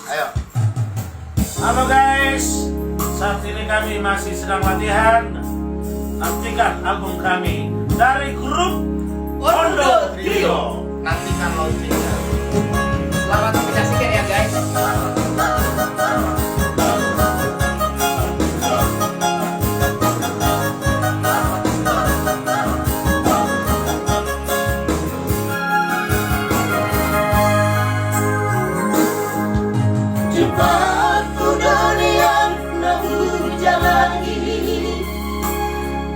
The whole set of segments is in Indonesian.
Ayo. Halo guys, saat ini kami masih sedang latihan. Nantikan album kami dari grup Ondo Trio. Nantikan launchingnya. Selamat menyaksikan ya guys. Cepatku dunia namun jalani,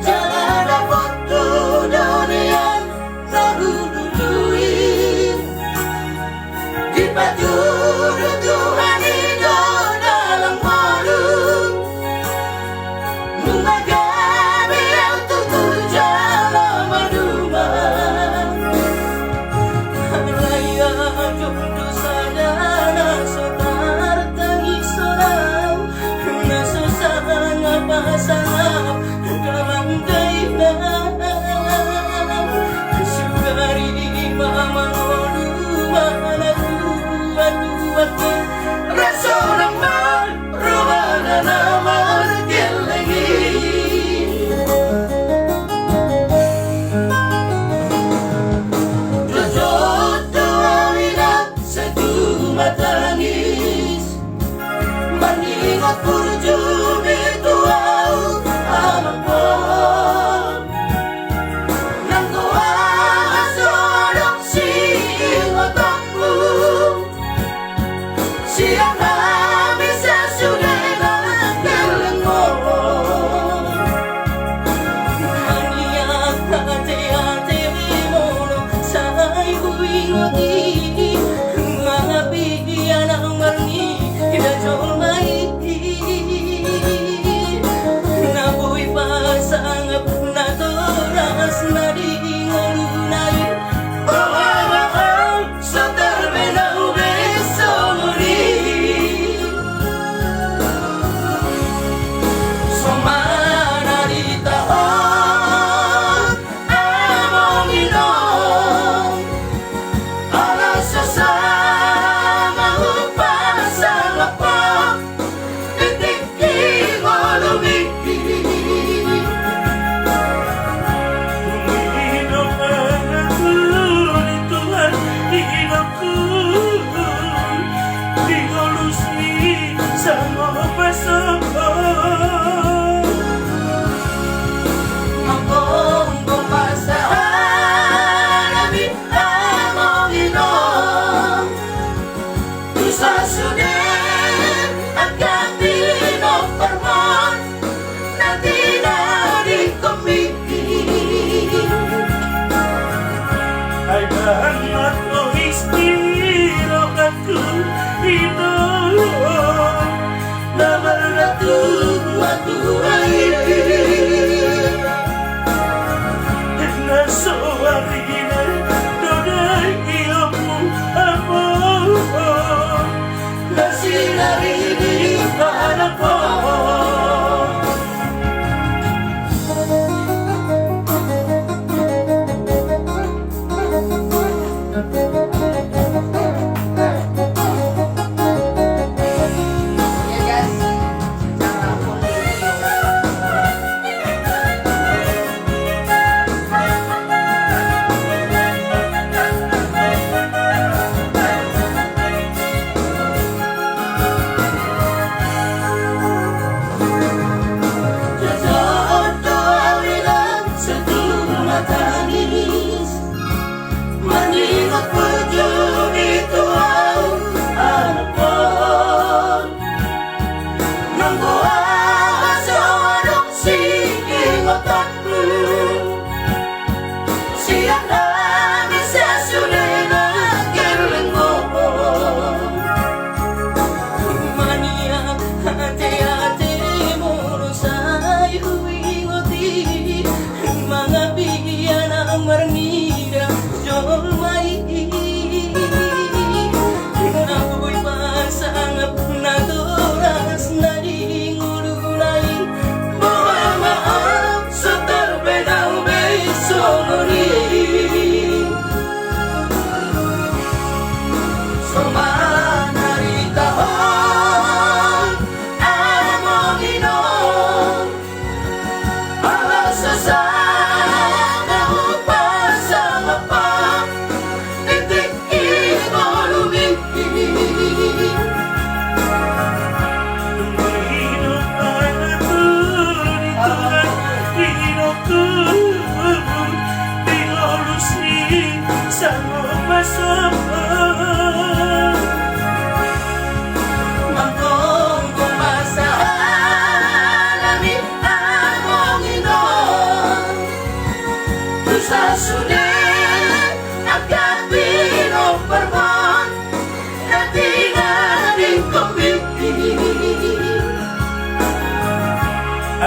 jangan dapatku dunia namun dului. Dipatur Tuhan hidup dalam warung, mengagami yang tutur jalan manuman. Raya jodoh sadana sotar tangis sorau, nasa sana pasangap dalam kainan. Sugari mama mana kuat rasa lemah rumah nama gelengi. Matangis mengingat burju virtual alam nang goa sodok sing otakmu siang kami sesudah ngelengo maniak hati-hati mono say kuingoti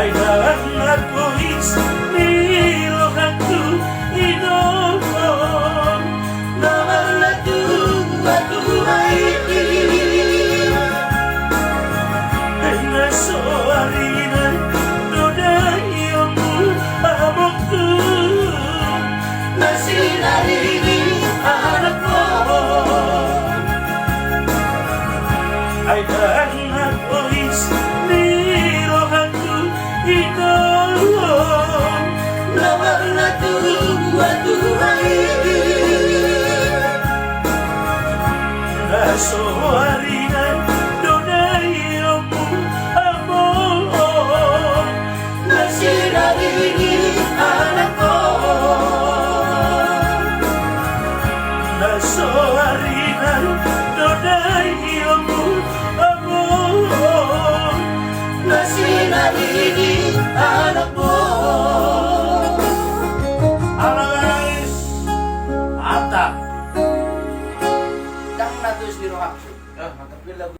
Ay dapat kuis nilohanku inon Namalatu matuhai ay nasoarinan dodayomu amokku Nasinariri anakku ay dapat kuis nilohanku inon Namalatu matuhai nasoarinan dodayomu amok Nasinariri anakku nasoarinan dodayomu amok Nasinariri anakku halo guys Ata Dang natus di rohak. Mantap lagu.